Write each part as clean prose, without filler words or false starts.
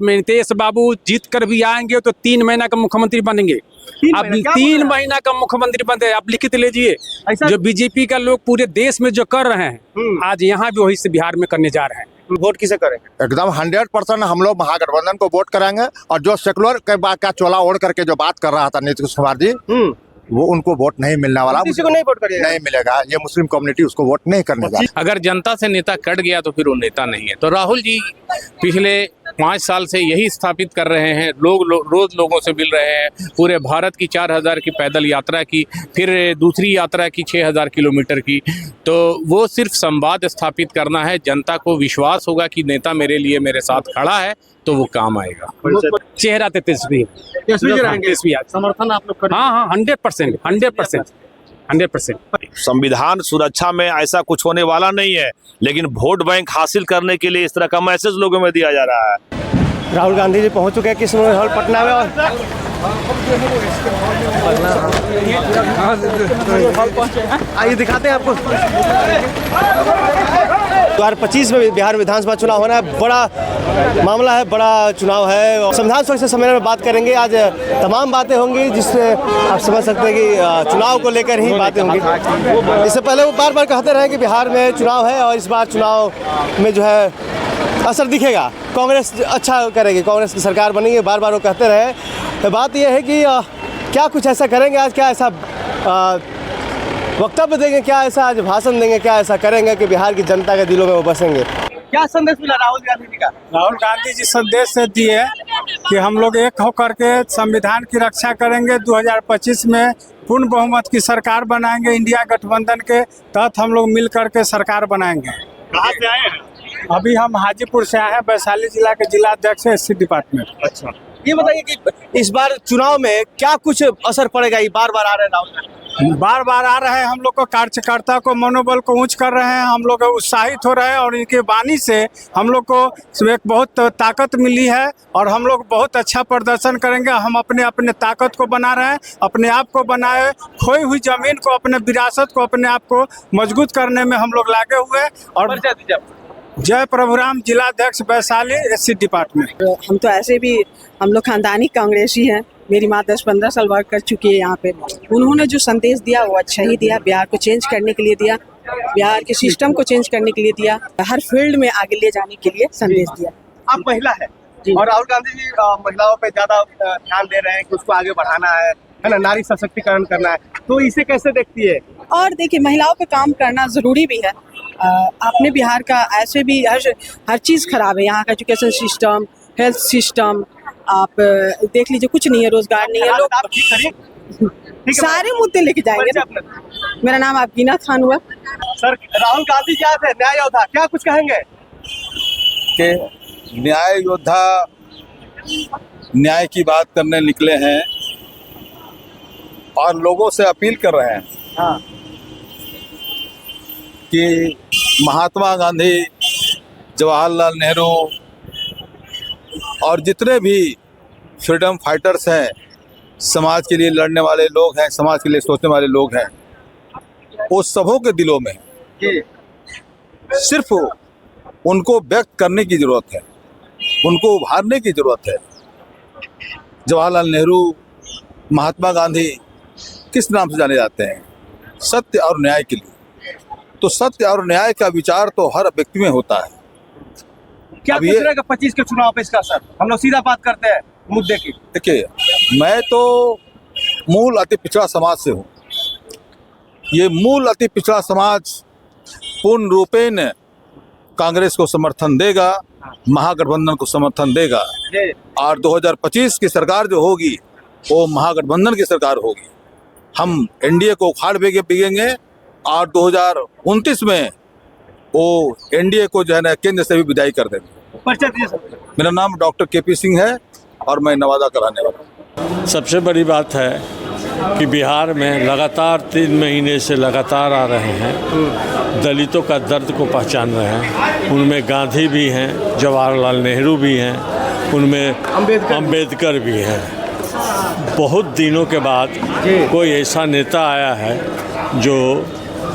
में नीतीश बाबू जीत कर भी आएंगे तो 3 महीना का मुख्यमंत्री बनेंगे। अब 3 महीना का मुख्यमंत्री बनते, आप लिखित लीजिए। जो बीजेपी का लोग पूरे देश में जो कर रहे हैं, आज यहाँ भी वही से बिहार में करने जा रहे हैं। वोट किसे करेंगे? एकदम 100% हम लोग महागठबंधन को वोट कराएंगे। और जो सेकुलर के बाद का चोला ओढ़ करके जो बात कर रहा था नीतीश कुमार जी, वो उनको वोट नहीं मिलने वाला। किसी को नहीं वोट करिएगा? नहीं मिलेगा। ये मुस्लिम कम्युनिटी उसको वोट नहीं करने जा। अगर जनता से नेता कट गया तो फिर वो नेता नहीं है। तो राहुल जी पिछले 5 साल से यही स्थापित कर रहे हैं, रोज लोगों से मिल रहे हैं। पूरे भारत की 4000 की पैदल यात्रा की, फिर दूसरी यात्रा की 6000 किलोमीटर की। तो वो सिर्फ संवाद स्थापित करना है। जनता को विश्वास होगा कि नेता मेरे लिए मेरे साथ खड़ा है तो वो काम आएगा। चेहरा तेजस्वी समर्थन आप लोग हाँ 100%। संविधान सुरक्षा में ऐसा कुछ होने वाला नहीं है, लेकिन वोट बैंक हासिल करने के लिए इस तरह का मैसेज लोगों में दिया जा रहा है। राहुल गांधी जी पहुंच चुके हैं किस हॉल पटना में, और आइए दिखाते हैं आपको। 2025 में बिहार विधानसभा चुनाव होना है। बड़ा मामला है, बड़ा चुनाव है। संविधान सुरक्षा सम्मेलन में बात करेंगे। आज तमाम बातें होंगी जिससे आप समझ सकते हैं कि चुनाव को लेकर ही बातें होंगी। इससे पहले वो बार बार कहते रहे कि बिहार में चुनाव है और इस बार चुनाव में जो है असर दिखेगा, कांग्रेस अच्छा करेगी, कांग्रेस की सरकार बनेगी, बार बार वो कहते रहे। तो बात यह है कि क्या कुछ ऐसा करेंगे आज, क्या ऐसा वक्तव्य देंगे, क्या ऐसा आज भाषण देंगे, क्या ऐसा करेंगे कि बिहार की जनता के दिलों में वो बसेंगे। क्या संदेश मिला राहुल गांधी जी का? राहुल गांधी जी संदेश से दिए कि हम लोग एक होकर के संविधान की रक्षा करेंगे। 2025 में पूर्ण बहुमत की सरकार बनाएंगे। इंडिया गठबंधन के तहत हम लोग मिल करके सरकार बनाएंगे। कहाँ से आए हैं? अभी हम हाजीपुर से आए हैं, वैशाली जिला के जिला अध्यक्ष है एससी डिपार्टमेंट। अच्छा, ये बताइए कि इस बार चुनाव में क्या कुछ असर पड़ेगा? ये बार बार आ रहे हैं राहुल गांधी, बार बार आ रहे हैं। हम लोग को कार्यकर्ता को मनोबल को ऊंच कर रहे हैं। हम लोग उत्साहित हो रहे हैं और इनके वाणी से हम लोग को एक बहुत ताकत मिली है और हम लोग बहुत अच्छा प्रदर्शन करेंगे। हम अपने ताकत को बना रहे हैं, अपने आप को बनाए, खोई हुई जमीन को, अपने विरासत को, अपने आप को मजबूत करने में हम लोग लागे हुए हैं। और जय प्रभुराम, जिला अध्यक्ष वैशाली एससी डिपार्टमेंट। हम तो ऐसे भी हम लोग खानदानी कांग्रेसी हैं। मेरी माँ 10-15 साल वर्क कर चुकी है यहाँ पे। उन्होंने जो संदेश दिया वो अच्छा ही दिया, बिहार को चेंज करने के लिए दिया, बिहार के सिस्टम को चेंज करने के लिए दिया, हर फील्ड में आगे ले जाने के लिए संदेश दिया। आप महिला है और राहुल गांधी जी महिलाओं पे ज्यादा ध्यान दे रहे हैं कि उसको आगे बढ़ाना है ना, नारी सशक्तिकरण करना है, तो इसे कैसे देखती है? और देखिए, महिलाओं पे काम करना जरूरी भी है। अपने बिहार का ऐसे भी हर चीज़ खराब है। यहाँ का एजुकेशन सिस्टम, हेल्थ सिस्टम, आप देख लीजिए, कुछ नहीं है, रोजगार नहीं है। लोग सारे मुद्दे लेके जाएंगे। मेरा नाम अफीना खान हुआ। सर, राहुल गांधी जी आए थे, न्याय योद्धा, क्या कुछ कहेंगे? कि न्याय योद्धा न्याय की बात करने निकले हैं और लोगों से अपील कर रहे हैं कि महात्मा गांधी, जवाहरलाल नेहरू और जितने भी फ्रीडम फाइटर्स हैं, समाज के लिए लड़ने वाले लोग हैं, समाज के लिए सोचने वाले लोग हैं, वो सबों के दिलों में सिर्फ उनको व्यक्त करने की ज़रूरत है, उनको उभारने की ज़रूरत है। जवाहरलाल नेहरू, महात्मा गांधी किस नाम से जाने जाते हैं? सत्य और न्याय के लिए। तो सत्य और न्याय का विचार तो हर व्यक्ति में होता है। क्या कुछ रहेगा 25 के चुनाव पे इसका असर? हम लोग सीधा बात करते हैं मुद्दे की। देखिए, मैं तो मूल अति पिछड़ा समाज से हूँ। ये मूल अति पिछड़ा समाज पूर्ण रूपेण कांग्रेस को समर्थन देगा, महागठबंधन को समर्थन देगा और 2025 की सरकार जो होगी वो महागठबंधन की सरकार होगी। हम एनडीए को उखाड़ बिगेंगे और 2029 में वो एनडीए को जो है ना केंद्र से भी विदाई कर देंगे। मेरा नाम डॉक्टर केपी सिंह है और मैं नवादा का रहने वाला हूँ। सबसे बड़ी बात है कि बिहार में लगातार 3 महीने से लगातार आ रहे हैं, दलितों का दर्द को पहचान रहे हैं। उनमें गांधी भी हैं, जवाहरलाल नेहरू भी हैं, उनमें अंबेडकर भी हैं। बहुत दिनों के बाद कोई ऐसा नेता आया है जो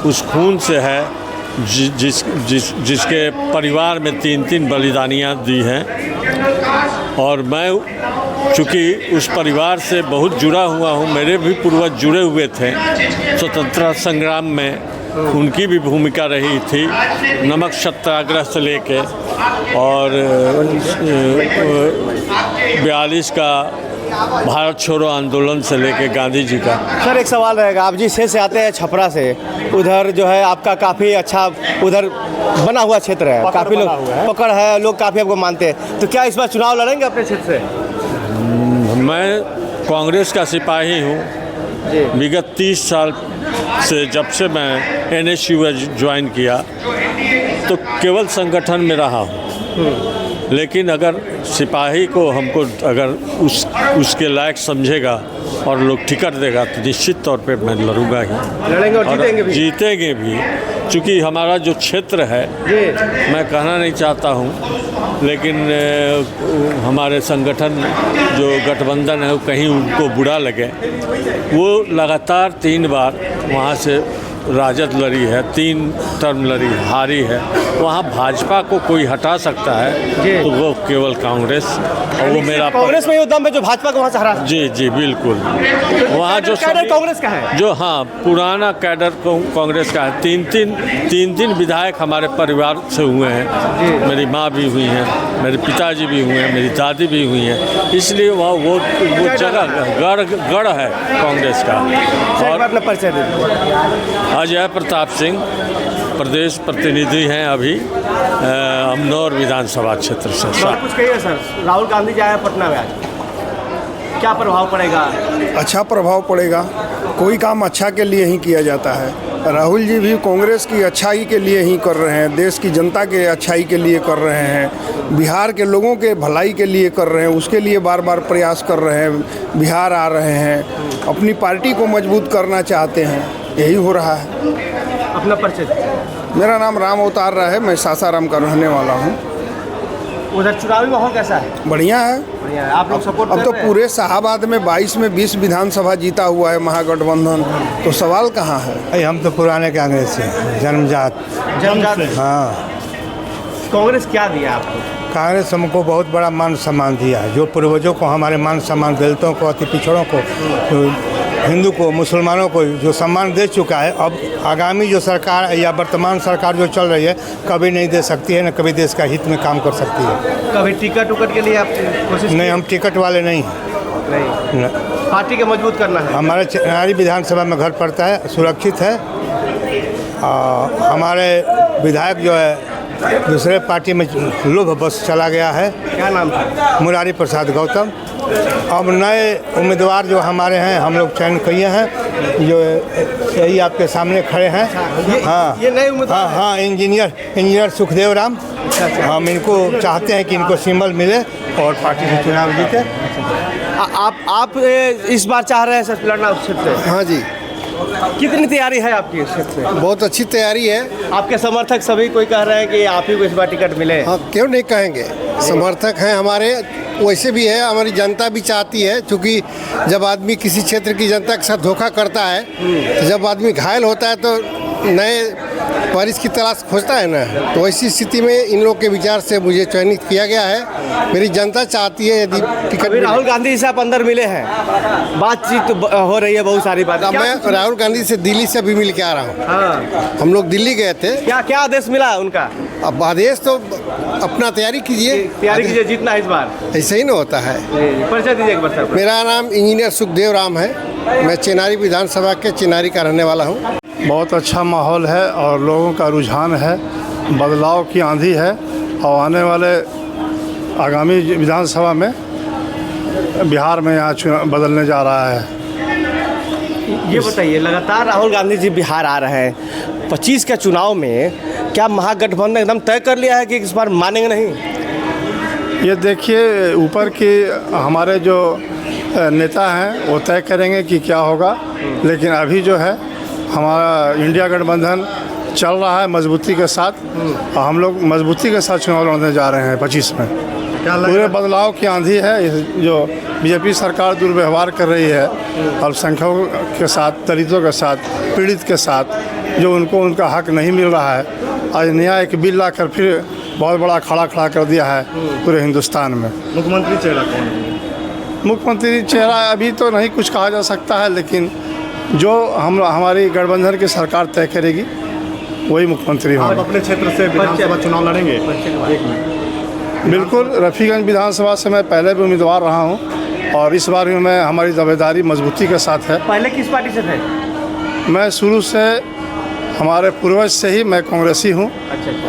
उस खून से है जिसके परिवार में 3-3 बलिदानियाँ दी हैं और मैं चूँकि उस परिवार से बहुत जुड़ा हुआ हूँ, मेरे भी पूर्वज जुड़े हुए थे स्वतंत्रता संग्राम में, उनकी भी भूमिका रही थी नमक सत्याग्रह से लेके और 42 का भारत छोड़ो आंदोलन से लेके गांधी जी का। सर एक सवाल रहेगा, आप जिस से आते हैं छपरा से, उधर जो है आपका काफ़ी अच्छा उधर बना हुआ क्षेत्र है, काफ़ी लोग पकड़ है, लोग काफ़ी आपको मानते हैं, तो क्या इस बार चुनाव लड़ेंगे अपने क्षेत्र से? मैं कांग्रेस का सिपाही हूँ। विगत 30 साल से जब से मैं NSU ज्वाइन किया तो केवल संगठन में रहा हूँ, लेकिन अगर सिपाही को हमको अगर उसके लायक समझेगा और लोग टिकट देगा तो निश्चित तौर पे मैं लड़ूंगा ही, लड़ेंगे और जीतेंगे भी। चूँकि हमारा जो क्षेत्र है, मैं कहना नहीं चाहता हूँ, लेकिन हमारे संगठन जो गठबंधन है वो कहीं उनको बुरा लगे, वो लगातार 3 बार वहाँ से राजद लड़ी है, 3 टर्म लड़ी हारी है। वहाँ भाजपा को कोई हटा सकता है तो वो केवल कांग्रेस, और वो मेरा कांग्रेस में दम है जो भाजपा को वहाँ से हरा। जी जी बिल्कुल। वहाँ जो कैडर कांग्रेस का है, जो हाँ पुराना कैडर कांग्रेस का है। 3 विधायक हमारे परिवार से हुए हैं, मेरी माँ भी हुई हैं, मेरे पिताजी भी हुए हैं, मेरी दादी भी हुई हैं, इसलिए वहाँ वो जगह गढ़ है कांग्रेस का। और अपना परिचय दे। अजय प्रताप सिंह, प्रदेश प्रतिनिधि हैं अभी अमनौर विधानसभा क्षेत्र से। कुछ कहिए सर, राहुल गांधी जी आए पटना में, आज क्या प्रभाव पड़ेगा? अच्छा प्रभाव पड़ेगा, कोई काम अच्छा के लिए ही किया जाता है। राहुल जी भी कांग्रेस की अच्छाई के लिए ही कर रहे हैं, देश की जनता के अच्छाई के लिए कर रहे हैं, बिहार के लोगों के भलाई के लिए कर रहे हैं, उसके लिए बार बार प्रयास कर रहे हैं। बिहार आ रहे हैं, अपनी पार्टी को मजबूत करना चाहते हैं, यही हो रहा है। अपना परिचय। मेरा नाम राम अवतार राय है, मैं सासाराम का रहने वाला हूँ। उधर चुनावी माहौल कैसा है? बढ़िया है। बढ़िया है। आप लोग सपोर्ट अब तो पूरे शाहाबाद में 22 में 20 विधानसभा जीता हुआ है महागठबंधन, तो सवाल कहाँ है? हम तो पुराने कांग्रेस से जन्मजात। हाँ। कांग्रेस क्या दिया आपको? कांग्रेस हमको बहुत बड़ा मान सम्मान दिया है, जो पूर्वजों को हमारे मान सम्मान, दलितों को, अति पिछड़ों को, हिंदू को, मुसलमानों को जो सम्मान दे चुका है, अब आगामी जो सरकार या वर्तमान सरकार जो चल रही है कभी नहीं दे सकती है, न कभी देश का हित में काम कर सकती है। कभी टिकट उकट के लिए आप कोशिश? नहीं, हम टिकट वाले नहीं हैं। नहीं, पार्टी के मजबूत करना है। हमारे चेनारी विधानसभा में घर पड़ता है, सुरक्षित है। हमारे विधायक जो है दूसरे पार्टी में लोभ बस चला गया है। क्या नाम था? मुरारी प्रसाद गौतम। अब नए उम्मीदवार जो हमारे हैं, हम लोग चयन किए हैं, जो यही आपके सामने खड़े हैं। हाँ, ये नए उम्मीदवार? हाँ, इंजीनियर सुखदेव राम। हम इनको चाहते हैं कि इनको सिंबल मिले और पार्टी से चुनाव जीते। आप इस बार चाह रहे हैं सर लड़ना उस क्षेत्र से? हाँ जी। कितनी तैयारी है आपकी इस क्षेत्र में? बहुत अच्छी तैयारी है। आपके समर्थक सभी कोई कह रहे हैं कि आप ही को इस बार टिकट मिले? हाँ, क्यों नहीं कहेंगे, समर्थक हैं हमारे, वैसे भी है, हमारी जनता भी चाहती है। क्योंकि जब आदमी किसी क्षेत्र की जनता के साथ धोखा करता है, तो जब आदमी घायल होता है तो नए वारिस की तलाश खोजता है ना, तो ऐसी स्थिति में इन लोग के विचार से मुझे चयनित किया गया है। मेरी जनता चाहती है यदि टिकट। राहुल गांधी से आप अंदर मिले हैं, बातचीत हो रही है, बहुत सारी बात। मैं राहुल गांधी से दिल्ली से भी मिल के आ रहा हूँ। हाँ। हम लोग दिल्ली गए थे। क्या आदेश मिला उनका? अब आदेश तो अपना तैयारी कीजिए, जीतना इस बार। ऐसे ही ना होता है। परिचय दीजिए एक बार सर। मेरा नाम इंजीनियर सुखदेव राम है, मैं चेनारी विधानसभा के चेनारी का रहने वाला हूँ। बहुत अच्छा माहौल है और लोगों का रुझान है, बदलाव की आंधी है, और आने वाले आगामी विधानसभा में बिहार में यहाँ चुनाव बदलने जा रहा है। ये बताइए, लगातार राहुल गांधी जी बिहार आ रहे हैं, 25 के चुनाव में क्या महागठबंधन एकदम तय कर लिया है कि इस बार मानेंगे नहीं? ये देखिए, ऊपर के हमारे जो नेता हैं वो तय करेंगे कि क्या होगा, लेकिन अभी जो है हमारा इंडिया गठबंधन चल रहा है मजबूती के साथ, और हम लोग मजबूती के साथ चुनाव लड़ने जा रहे हैं 25 में। पूरे बदलाव की आंधी है। जो बीजेपी सरकार दुर्व्यवहार कर रही है अल्पसंख्यकों के साथ, दलितों के साथ, पीड़ित के साथ, जो उनको उनका हक नहीं मिल रहा है, आज नया एक बिल लाकर फिर बहुत बड़ा खड़ा कर दिया है पूरे हिंदुस्तान में। मुख्यमंत्री चेहरा कौन है? मुख्यमंत्री चेहरा अभी तो नहीं कुछ कहा जा सकता है, लेकिन जो हमारी गठबंधन की सरकार तय करेगी वही मुख्यमंत्री आप होंगे। अपने क्षेत्र से विधानसभा चुनाव लड़ेंगे? बिल्कुल, रफीगंज विधानसभा से मैं पहले भी उम्मीदवार रहा हूँ और इस बार भी मैं हमारी दावेदारी मजबूती के साथ है। पहले किस पार्टी से थे? मैं शुरू से हमारे पूर्वज से ही मैं कांग्रेसी हूँ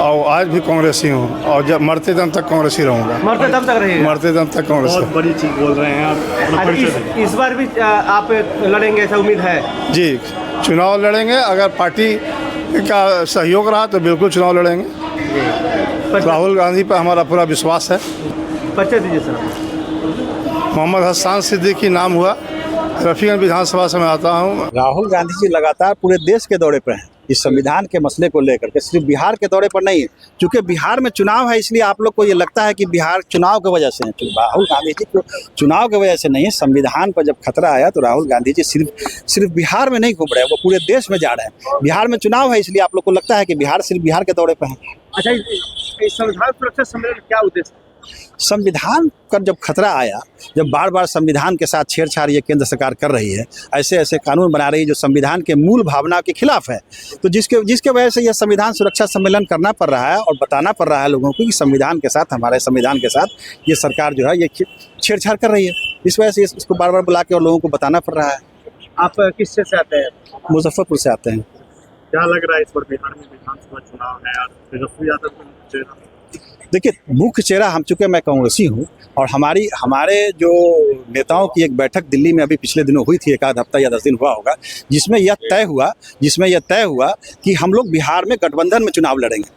और आज भी कांग्रेसी हूँ और जब मरते दम तक कांग्रेसी रहूँगा। मरते दम तक रहेगा? मरते दम तक कांग्रेस। बहुत बड़ी चीज बोल रहे हैं आप। इस बार भी आप लड़ेंगे ऐसा उम्मीद है? जी, चुनाव लड़ेंगे। अगर पार्टी का सहयोग रहा तो बिल्कुल चुनाव लड़ेंगे। राहुल गांधी पर हमारा पूरा विश्वास है। परिचय दीजिए सर। मोहम्मद हसन सिद्दीकी नाम हुआ, रफीगंज विधानसभा से मैं आता हूँ। राहुल गांधी जी लगातार पूरे देश के दौरे पर हैं इस संविधान के मसले को लेकर के, सिर्फ बिहार के दौरे पर नहीं है। क्योंकि बिहार में चुनाव है, इसलिए आप लोग को ये लगता है कि बिहार चुनाव की वजह से है। राहुल गांधी जी को चुनाव की वजह से नहीं, संविधान पर जब खतरा आया तो राहुल गांधी जी सिर्फ बिहार में नहीं घूम रहे हैं, वो पूरे देश में जा रहे हैं। बिहार में चुनाव है, इसलिए आप लोग को लगता है कि बिहार सिर्फ बिहार के दौरे पर है। अच्छा, इस संविधान सुरक्षा सम्मेलन क्या उद्देश्य है? संविधान का जब खतरा आया, जब बार बार संविधान के साथ छेड़छाड़ ये केंद्र सरकार कर रही है, ऐसे ऐसे कानून बना रही है जो संविधान के मूल भावना के खिलाफ है, तो जिसके वजह से यह संविधान सुरक्षा सम्मेलन करना पड़ रहा है और बताना पड़ रहा है लोगों को कि संविधान के साथ, हमारे संविधान के साथ ये सरकार जो है ये छेड़छाड़ कर रही है। इस वजह से इसको बार बार बुला के और लोगों को बताना पड़ रहा है। आप किस से आते हैं? मुजफ्फरपुर से आते हैं। क्या लग रहा है इस बार बिहार में विधानसभा चुनाव है और तेजस्वी यादव को चेहरा? देखिए, मुख्य चेहरा हम चूँकि मैं कांग्रेसी हूँ और हमारे जो नेताओं की एक बैठक दिल्ली में अभी पिछले दिनों हुई थी, एक आध हफ्ता या 10 दिन हुआ होगा, जिसमें यह तय हुआ कि हम लोग बिहार में गठबंधन में चुनाव लड़ेंगे।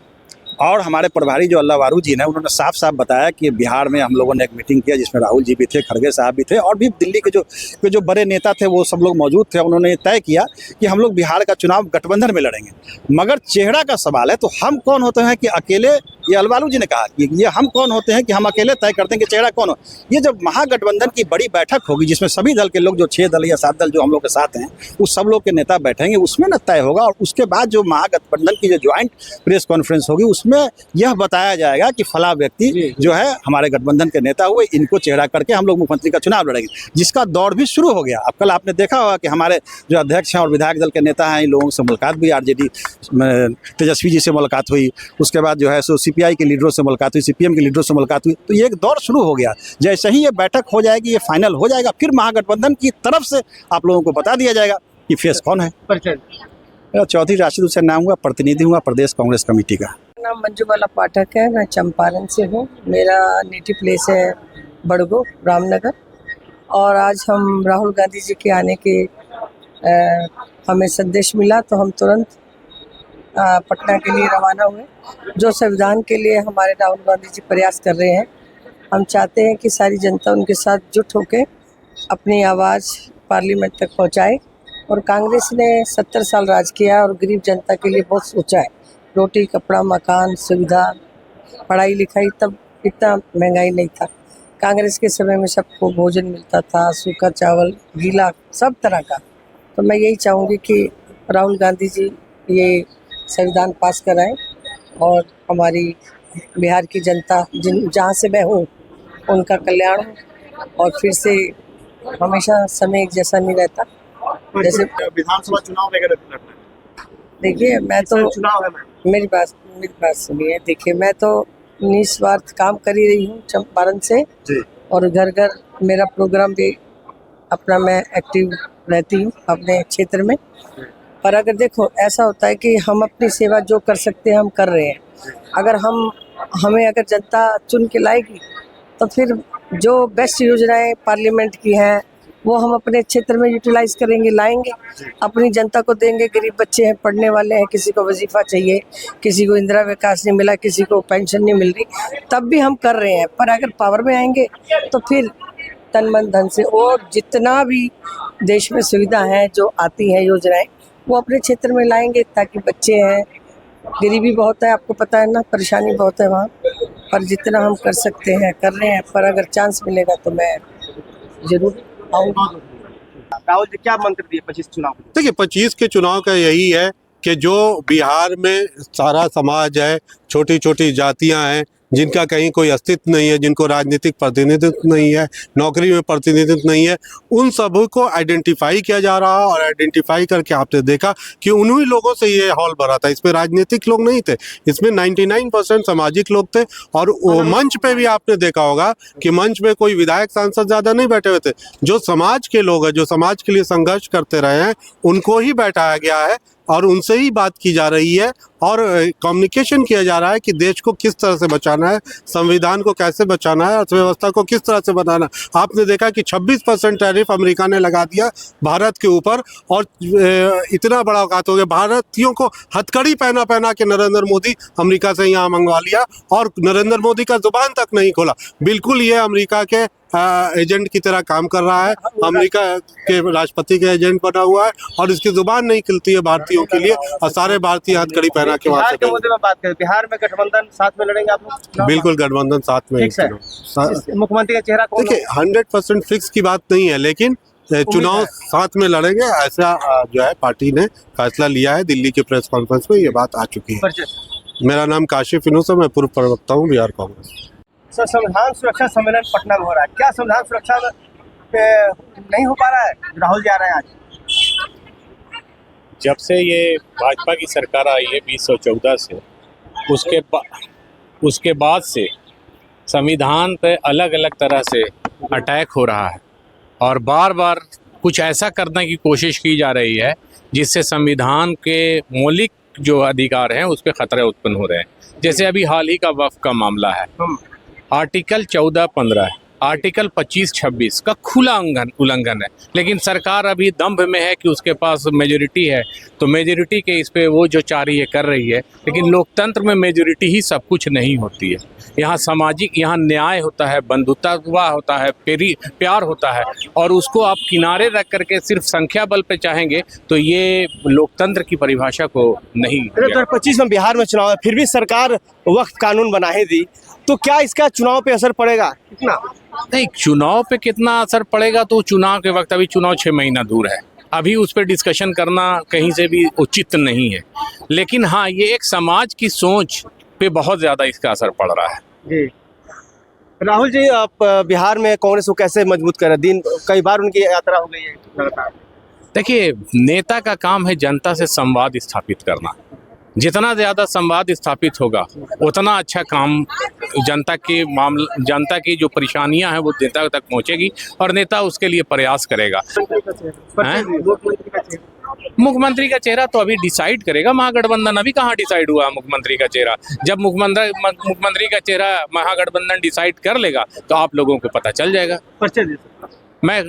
और हमारे प्रभारी जो अल्लाह वारू जी ने, उन्होंने साफ साफ बताया कि बिहार में हम लोगों ने एक मीटिंग किया जिसमें राहुल जी भी थे, खड़गे साहब भी थे और भी दिल्ली के जो बड़े नेता थे वो सब लोग मौजूद थे। उन्होंने तय किया कि हम लोग बिहार का चुनाव गठबंधन में लड़ेंगे। मगर चेहरा का सवाल है, तो हम कौन होते हैं कि अकेले, ये अलवालू जी ने कहा कि ये हम कौन होते हैं कि हम अकेले तय करते हैं कि चेहरा कौन हो। ये जब महागठबंधन की बड़ी बैठक होगी जिसमें सभी दल के लोग, जो 6 दल या 7 दल जो हम लोग के साथ हैं, उस सब लोग के नेता बैठेंगे, उसमें न तय होगा। और उसके बाद जो महागठबंधन की जो ज्वाइंट प्रेस कॉन्फ्रेंस होगी उसमें यह बताया जाएगा कि फला व्यक्ति जो है हमारे गठबंधन के नेता हुए, इनको चेहरा करके हम लोग मुख्यमंत्री का चुनाव लड़ेंगे, जिसका दौर भी शुरू हो गया। अब कल आपने देखा होगा कि हमारे जो अध्यक्ष हैं और विधायक दल के नेता हैं, इन लोगों से मुलाकात भी आरजेडी तेजस्वी जी से मुलाकात हुई, उसके बाद जो है सो सीपीआई के लीडरों से मुलाकात हुई, सीपीएम के लीडरों से मुलाकात हुई। तो ये एक दौर शुरू हो गया। जैसे ही ये बैठक हो जाएगी, ये फाइनल हो जाएगा, फिर महागठबंधन की तरफ से आप लोगों को बता दिया जाएगा कि फेस कौन है। मेरा चौधरी राशिद हुसैन नाम हुआ, प्रतिनिधि हुआ प्रदेश कांग्रेस कमेटी का। नाम मंजूबाला पाठक है, मैं चंपारण से हूँ। मेरा नेटिव प्लेस है बड़गो, रामनगर। और आज हम राहुल गांधी जी के आने के हमें संदेश मिला तो हम तुरंत पटना के लिए रवाना हुए। जो संविधान के लिए हमारे राहुल गांधी जी प्रयास कर रहे हैं, हम चाहते हैं कि सारी जनता उनके साथ जुट होकर अपनी आवाज़ पार्लियामेंट तक पहुंचाए। और कांग्रेस ने 70 साल राज किया और गरीब जनता के लिए बहुत सोचा है। रोटी, कपड़ा, मकान, सुविधा, पढ़ाई लिखाई, तब इतना महंगाई नहीं था। कांग्रेस के समय में सबको भोजन मिलता था, सूखा चावल, गीला, सब तरह का। तो मैं यही चाहूँगी कि राहुल गांधी जी ये संविधान पास कराएं और हमारी बिहार की जनता जहाँ से मैं हूँ उनका कल्याण हो। और फिर से हमेशा समय एक जैसा नहीं रहता। जैसे विधानसभा चुनाव वगैरह, देखिए मैं तो चुनाव है, मेरी बात सुनिए। देखिए, मैं तो निस्वार्थ काम कर ही रही हूँ चंपारण से जी। और घर घर मेरा प्रोग्राम भी अपना, मैं एक्टिव रहती हूँ अपने क्षेत्र में। पर अगर देखो, ऐसा होता है कि हम अपनी सेवा जो कर सकते हैं हम कर रहे हैं। अगर हमें अगर जनता चुन के लाएगी तो फिर जो बेस्ट योजनाएं पार्लियामेंट की हैं वो हम अपने क्षेत्र में यूटिलाइज करेंगे, लाएंगे, अपनी जनता को देंगे। गरीब बच्चे हैं, पढ़ने वाले हैं, किसी को वजीफा चाहिए, किसी को इंदिरा विकास नहीं मिला, किसी को पेंशन नहीं मिल रही, तब भी हम कर रहे हैं। पर अगर पावर में आएंगे तो फिर तन मन धन से और जितना भी देश में सुविधा है जो आती हैं योजनाएं, वो अपने क्षेत्र में लाएंगे ताकि बच्चे हैं, गरीबी बहुत है, आपको पता है ना, परेशानी बहुत है वहाँ। पर जितना हम कर सकते हैं कर रहे हैं। पर अगर चांस मिलेगा तो मैं जरूर आऊँगा। राहुल जी क्या मंत्र दिए 25 चुनाव? देखिए, 25 के चुनाव का यही है कि जो बिहार में सारा समाज है, छोटी छोटी जातियां हैं, जिनका कहीं कोई अस्तित्व नहीं है, जिनको राजनीतिक प्रतिनिधित्व नहीं है, नौकरी में प्रतिनिधित्व नहीं है, उन सभी को आइडेंटिफाई किया जा रहा है। और आइडेंटिफाई करके आपने देखा कि उन्हीं लोगों से ये हॉल भरा था। इसमें राजनीतिक लोग नहीं थे, इसमें 99% सामाजिक लोग थे। और वो मंच पे भी आपने देखा होगा कि मंच में कोई विधायक सांसद ज़्यादा नहीं बैठे हुए थे। जो समाज के लोग हैं, जो समाज के लिए संघर्ष करते रहे हैं, उनको ही बैठाया गया है और उनसे ही बात की जा रही है और कम्युनिकेशन किया जा रहा है कि देश को किस तरह से बचाना है, संविधान को कैसे बचाना है, अर्थव्यवस्था को किस तरह से बनाना है। आपने देखा कि 26% टैरिफ अमेरिका ने लगा दिया भारत के ऊपर और इतना बड़ा औकात हो गया। भारतीयों को हथकड़ी पहना पहना के नरेंद्र मोदी अमेरिका से यहाँ मंगवा लिया और नरेंद्र मोदी का जुबान तक नहीं खोला। बिल्कुल ये अमेरिका के एजेंट की तरह काम कर रहा है, अमेरिका के राष्ट्रपति के एजेंट बना हुआ है और इसकी जुबान नहीं खिलती है भारतीयों के लिए और सारे भारतीय हथकड़ी पहना के वहां से। मुद्दे में बात करें, बिहार में गठबंधन साथ में लड़ेंगे आप लोग? बिल्कुल गठबंधन साथ में। मुख्यमंत्री का चेहरा कौन? देखिए 100% फिक्स की बात नहीं है, लेकिन चुनाव साथ में लड़ेंगे ऐसा जो है पार्टी ने फैसला लिया है। दिल्ली के प्रेस कॉन्फ्रेंस में ये बात आ चुकी है। मेरा नाम काशी फिनूस है, मैं पूर्व प्रवक्ता हूँ बिहार कांग्रेस। सर, संविधान सुरक्षा सम्मेलन पटना में हो रहा है, क्या संविधान सुरक्षा नहीं हो पा रहा है? राहुल जी आ रहे हैं आज। जब से ये भाजपा की सरकार आई है 2014 से, उसके बाद से संविधान पे अलग अलग तरह से अटैक हो रहा है और बार बार कुछ ऐसा करने की कोशिश की जा रही है जिससे संविधान के मौलिक जो अधिकार हैं उस पर खतरे उत्पन्न हो रहे हैं। जैसे अभी हाल ही का वक्फ का मामला है, आर्टिकल 14-15, आर्टिकल 25-26 का खुला उल्लंघन है, लेकिन सरकार अभी दंभ में है कि उसके पास मेजोरिटी है तो मेजोरिटी के इस पे वो जो चाह रही है कर रही है। लेकिन लोकतंत्र में मेजोरिटी ही सब कुछ नहीं होती है। यहाँ सामाजिक, यहाँ न्याय होता है, बंधुत्व होता है, प्यार होता है और उसको आप किनारे रख करके सिर्फ संख्या बल पे चाहेंगे तो ये लोकतंत्र की परिभाषा को नहीं। 2025 में बिहार में चुनाव है, फिर भी सरकार वक्त कानून बना ही दी, तो क्या इसका चुनाव पे असर पड़ेगा? कितना? नहीं, चुनाव पे कितना असर पड़ेगा तो चुनाव के वक्त, अभी चुनाव 6 महीना दूर है, अभी उस पर डिस्कशन करना कहीं से भी उचित नहीं है। लेकिन हाँ, ये एक समाज की सोच पे बहुत ज़्यादा इसका असर पड़ रहा है। जी राहुल जी, आप बिहार में कांग्रेस को कैसे मजबूत कर रहे हैं? कई बार उनकी यात्रा हो गई है लगातार। देखिए, नेता का काम है जनता से संवाद स्थापित करना। जितना ज़्यादा संवाद स्थापित होगा उतना अच्छा काम जनता की जो परेशानियां हैं वो नेता तक पहुंचेगी और नेता उसके लिए प्रयास करेगा। मुख्यमंत्री का चेहरा तो अभी डिसाइड करेगा महागठबंधन। अभी कहाँ डिसाइड हुआ मुख्यमंत्री का चेहरा? जब मुख्यमंत्री का चेहरा महागठबंधन डिसाइड कर लेगा तो आप लोगों को पता चल जाएगा। मैं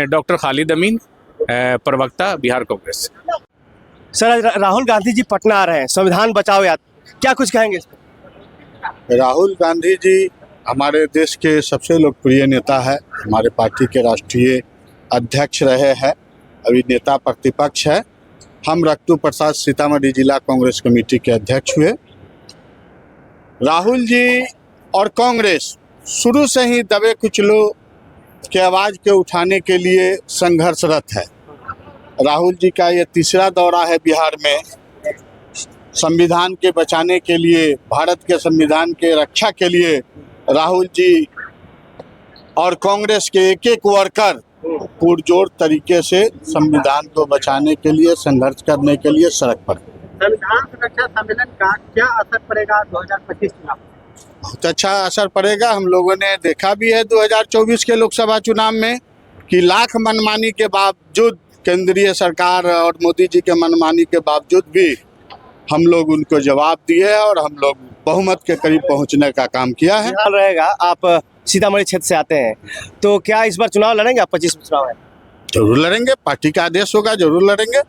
डॉक्टर खालिद अमीन, प्रवक्ता बिहार कांग्रेस। सर, आज राहुल गांधी जी पटना आ रहे हैं, संविधान बचाओ याद, क्या कुछ कहेंगे? राहुल गांधी जी हमारे देश के सबसे लोकप्रिय नेता है, हमारे पार्टी के राष्ट्रीय अध्यक्ष रहे हैं, अभी नेता प्रतिपक्ष है। हम रक्तू प्रसाद सीतामढ़ी जिला कांग्रेस कमेटी के अध्यक्ष हुए। राहुल जी और कांग्रेस शुरू से ही दबे कुचलों के आवाज़ के उठाने के लिए संघर्षरत है। राहुल जी का ये तीसरा दौरा है बिहार में। संविधान के बचाने के लिए, भारत के संविधान के रक्षा के लिए राहुल जी और कांग्रेस के एक एक वर्कर पुरजोर तरीके से संविधान को बचाने के लिए, संघर्ष करने के लिए सड़क पर। संविधान सुरक्षा सम्मेलन का क्या असर पड़ेगा 2025 चुनाव? बहुत अच्छा असर पड़ेगा। हम लोगों ने देखा भी है 2024 के लोकसभा चुनाव में कि लाख मनमानी के बावजूद, केंद्रीय सरकार और मोदी जी के मनमानी के बावजूद भी हम लोग उनको जवाब दिए और हम लोग बहुमत के करीब पहुंचने का काम किया है। रहेगा, आप सीतामढ़ी क्षेत्र से आते हैं, तो क्या इस बार चुनाव लड़ेंगे आप? 25 में चुनाव है। जरूर लड़ेंगे, पार्टी का आदेश होगा, जरूर लड़ेंगे।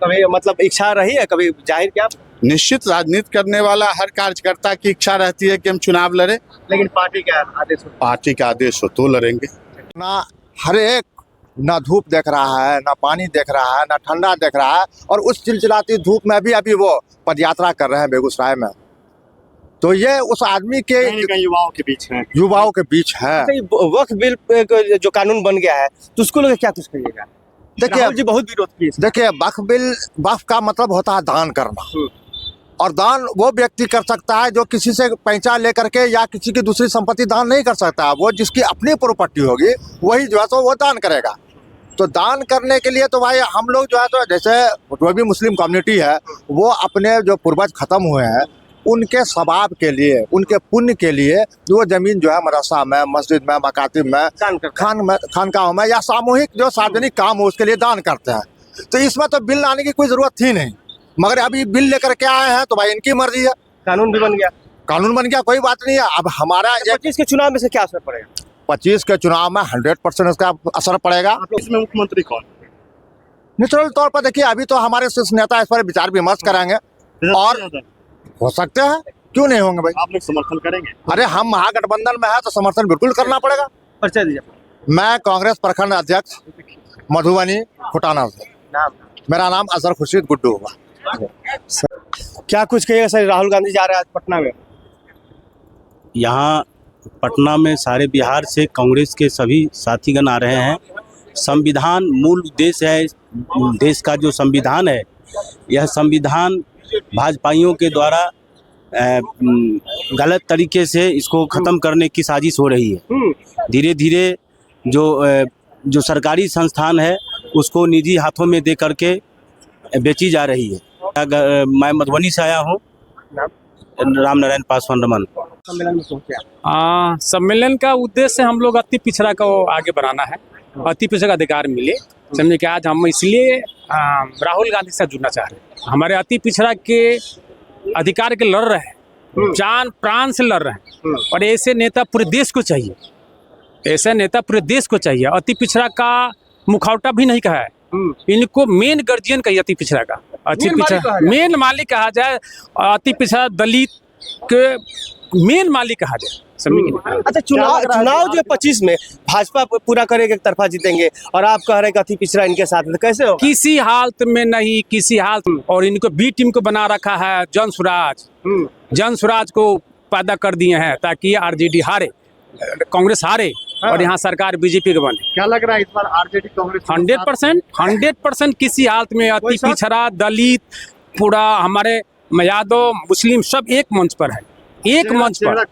कभी मतलब इच्छा रही है, कभी जाहिर किया? निश्चित, राजनीति करने वाला हर कार्यकर्ता की इच्छा रहती है कि हम चुनाव लड़े, लेकिन पार्टी का आदेश हो तो लड़ेंगे। ना हर एक, ना धूप देख रहा है, ना पानी देख रहा है, ना ठंडा देख रहा है, और उस चिलचिलाती धूप में भी अभी वो पदयात्रा कर रहे हैं बेगूसराय में। तो ये उस आदमी के युवाओं के बीच है। वक्त बिल जो कानून बन गया है तो उसको लेकर क्या कुछ करिएगा? देखिए राहुल जी बहुत विरोध किए। देखिए वक्फ का मतलब होता है दान करना, और दान वो व्यक्ति कर सकता है जो किसी से पैसा लेकर के या किसी की दूसरी संपत्ति दान नहीं कर सकता। वो जिसकी अपनी प्रॉपर्टी होगी वही जो है तो वो दान करेगा। तो दान करने के लिए तो भाई हम लोग जो है तो जैसे जो भी मुस्लिम कम्युनिटी है वो अपने जो पूर्वज खत्म हुए हैं उनके सवाब के लिए, उनके पुण्य के लिए जो जमीन जो है मदरसा में, मस्जिद में, मकातिब में, खानकाहों में या सामूहिक जो सार्वजनिक काम हो उसके लिए दान करते हैं। तो इसमें तो बिल लाने की कोई जरूरत थी नहीं, मगर अभी बिल लेकर के आए हैं तो भाई इनकी मर्जी है। कानून भी बन गया, कानून बन गया, कोई बात नहीं है। अब हमारा 25 के चुनाव में से क्या असर पड़ेगा? 25 के चुनाव में 100% इसका असर पड़ेगा। इसमें मुख्यमंत्री कौन? नेचुरल तौर पर देखिए अभी तो हमारे शीर्ष नेता इस पर विचार विमर्श करेंगे और हो सकते हैं, क्यों नहीं होंगे भाई। आप लोग समर्थन करेंगे? अरे हम महागठबंधन में है तो समर्थन बिल्कुल करना पड़ेगा। परिचय दीजिए। मैं कांग्रेस प्रखंड अध्यक्ष मधुबनी फुटाना से। मेरा नाम अजहर खुर्शीद गुड्डू होगा। क्या कुछ कहिएगा सर, राहुल गांधी जा रहे हैं आज पटना में? यहाँ पटना में सारे बिहार से कांग्रेस के सभी साथीगण आ रहे हैं। संविधान मूल उद्देश्य है, देश का जो संविधान है, यह संविधान भाजपाइयों के द्वारा गलत तरीके से इसको ख़त्म करने की साजिश हो रही है। धीरे धीरे जो सरकारी संस्थान है उसको निजी हाथों में दे करके बेची जा रही है। मैं मधुबनी से आया हूँ, राम नारायण पासवान रमन। सम्मेलन में पहुंचे। सम्मेलन का उद्देश्य हम लोग अति पिछड़ा को आगे बढ़ाना है, अति पिछड़ा का अधिकार मिले। समझे कि आज हम इसलिए राहुल गांधी से जुड़ना चाह रहे हैं। हमारे अति पिछड़ा के अधिकार के लड़ रहे हैं, जान प्राण से लड़ रहे हैं, और ऐसे नेता पूरे देश को चाहिए, ऐसे नेता पूरे देश को चाहिए। अति पिछड़ा का मुखौटा भी नहीं कहा है, इनको मेन गार्जियन कहिए अति पिछड़ा का। अति पिछड़ा मेन मालिक कहा जाए, अति पिछड़ा दलित के मेन मालिक कहा जाए। अच्छा, चुनाव जो 25 में भाजपा पूरा करेगा, एक तरफा जीतेंगे, और आप कह रहे हैं कि अति पिछड़ा इनके साथ, तो कैसे हो? किसी हालत में नहीं, किसी हालत में। और इनको बी टीम को बना रखा है जन स्वराज को पैदा कर दिए हैं ताकि आरजेडी हारे, कांग्रेस हारे और यहाँ सरकार बीजेपी के बने। क्या लग रहा है इस बार आरजेडी कांग्रेस? 100% किसी हालत में अति पिछड़ा दलित पूरा हमारे यादव मुस्लिम सब एक मंच पर है, एक मंच पर।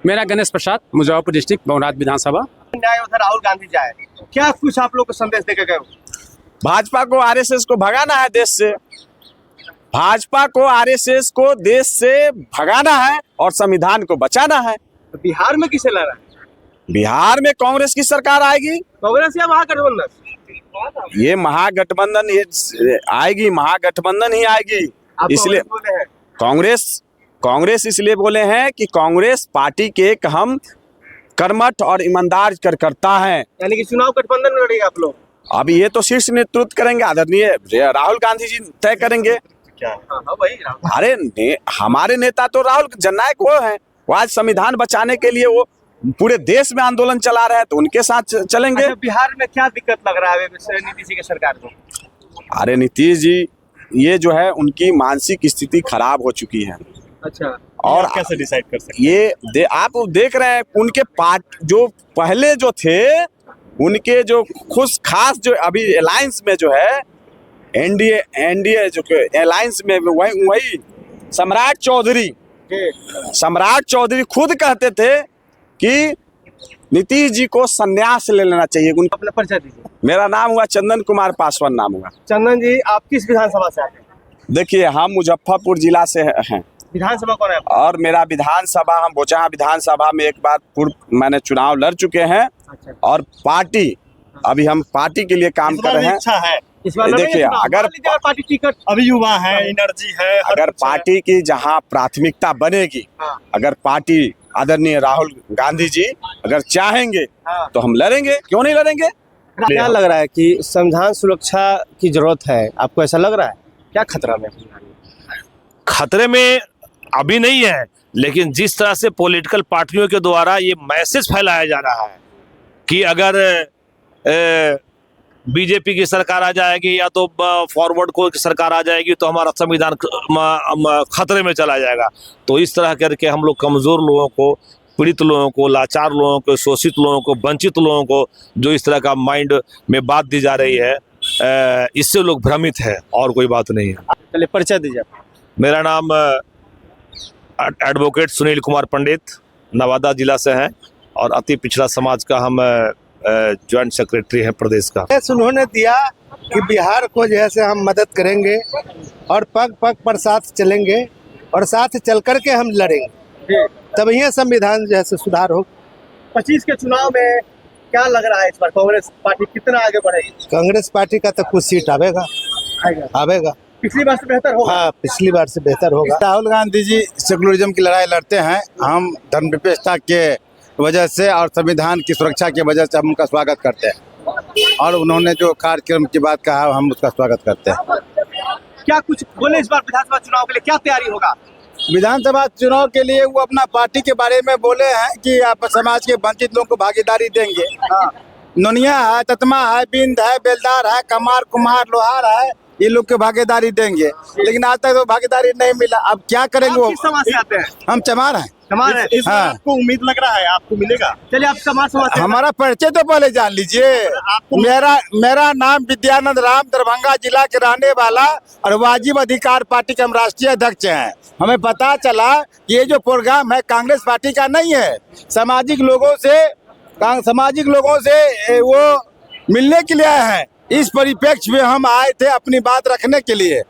मेरा गणेश प्रसाद, मुजफ्फरपुर डिस्ट्रिक्ट, बौनाथ विधानसभा। उधर राहुल गांधी जाए, क्या कुछ आप लोग को संदेश देकर गए? भाजपा को आरएसएस को भगाना है देश से, भाजपा को आरएसएस को देश से भगाना है और संविधान को बचाना है। तो बिहार में किसे लड़ा है? बिहार में कांग्रेस की सरकार आएगी। कांग्रेस या महागठबंधन? ये महागठबंधन ये आएगी, महागठबंधन ही आएगी। इसलिए कांग्रेस इसलिए बोले हैं कि कांग्रेस पार्टी के एक हम कर्मठ और ईमानदार कार्यकर्ता हैं। यानी कि चुनाव गठबंधन में लड़ेगा आप लोग? अब ये तो शीर्ष नेतृत्व करेंगे, आदरणीय राहुल गांधी जी तय करेंगे। अरे हमारे नेता तो राहुल जननायक वो हैं, वो आज संविधान बचाने के लिए वो पूरे देश में आंदोलन चला रहे हैं, तो उनके साथ चलेंगे। अच्छा, बिहार में क्या दिक्कत लग रहा है नीतीश जी की सरकार को? अरे नीतीश जी, ये जो है उनकी मानसिक स्थिति खराब हो चुकी है। अच्छा, और कैसे डिसाइड कर सकते? ये आप देख रहे हैं उनके जो पहले जो थे उनके जो खुश खास जो अभी अलायंस में जो है एनडीए जो अलायंस में वही सम्राट चौधरी खुद कहते थे कि नीतीश जी को संन्यास ले लेना चाहिए। अपना परिचय दीजिए। मेरा नाम हुआ चंदन कुमार पासवान नाम हुआ। चंदन जी, आप किस विधानसभा से आते हैं? देखिए, हम मुजफ्फरपुर जिला से हैं। विधानसभा कौन है? और मेरा विधानसभा, हम बोचहा विधानसभा में एक बार पूर्व मैंने चुनाव लड़ चुके हैं। अच्छा। और पार्टी, अभी हम पार्टी के लिए काम कर रहे हैं। अच्छा है। देखिए, अगर पार्टी टिकट अभी युवा है, एनर्जी है, अगर पार्टी की जहां प्राथमिकता बनेगी, अगर पार्टी आदरणीय राहुल गांधी जी अगर चाहेंगे तो हम लड़ेंगे, क्यों नहीं लड़ेंगे। क्या लग रहा है कि संविधान सुरक्षा की जरूरत है, आपको ऐसा लग रहा है? क्या खतरा में? खतरे में अभी नहीं है, लेकिन जिस तरह से पॉलिटिकल पार्टियों के द्वारा ये मैसेज फैलाया जा रहा है कि अगर बीजेपी की सरकार आ जाएगी या तो फॉरवर्ड को सरकार आ जाएगी तो हमारा संविधान खतरे में चला जाएगा, तो इस तरह करके हम लोग कमज़ोर लोगों को पीड़ित लोगों को, लाचार लोगों को, शोषित लोगों को, वंचित लोगों को जो इस तरह का माइंड में बात दी जा रही है, इससे लोग भ्रमित है और कोई बात नहीं है। चलिए परिचय दीजिए। मेरा नाम एडवोकेट सुनील कुमार पंडित, नवादा जिला से हैं और अति पिछड़ा समाज का हम ज्वाइंट सेक्रेटरी हैं प्रदेश का। उन्होंने दिया कि बिहार को जो है से हम मदद करेंगे और पग पग पर साथ चलेंगे और साथ चल करके हम लड़ेंगे, तभी संविधान जो है से सुधार हो। 25 के चुनाव में क्या लग रहा है इस बार कांग्रेस पार्टी कितना आगे बढ़ेगी? कांग्रेस पार्टी का तो कुछ सीट आवेगा। पिछली बार से बेहतर होगा। हाँ, पिछली बार से बेहतर होगा। राहुल गांधी जी सेकुलरिज्म की लड़ाई लड़ते हैं, हम धर्मनिरपेक्षता के वजह से और संविधान की सुरक्षा की वजह से हम उनका स्वागत करते हैं और उन्होंने जो कार्यक्रम की बात कहा हम उसका स्वागत करते हैं। क्या कुछ बोले इस बार विधानसभा चुनाव के लिए क्या तैयारी होगा? विधानसभा चुनाव के लिए वो अपना पार्टी के बारे में बोले हैं कि आप समाज के वंचित लोगों को भागीदारी देंगे। नोनिया है, ततमा है, बिंद है, बेलदार है, कमार, कुम्हार, लोहार है, ये लोग के भागीदारी देंगे, लेकिन आज तक तो भागीदारी नहीं मिला। अब क्या करेंगे? वो समाज से आते हैं? हम चमार हैं। चमार है। इस बार आपको उम्मीद लग रहा है आपको मिलेगा? चलिए आप समाज से हमारा परिचय तो पहले जान लीजिए। मेरा नाम विद्यानंद राम, दरभंगा जिला के रहने वाला और वाजिब अधिकार पार्टी के हम राष्ट्रीय अध्यक्ष हैं। हमें पता चला ये जो प्रोग्राम है कांग्रेस पार्टी का नहीं है, सामाजिक लोगों से वो मिलने के लिए आए हैं। इस परिप्रेक्ष्य में हम आए थे अपनी बात रखने के लिए।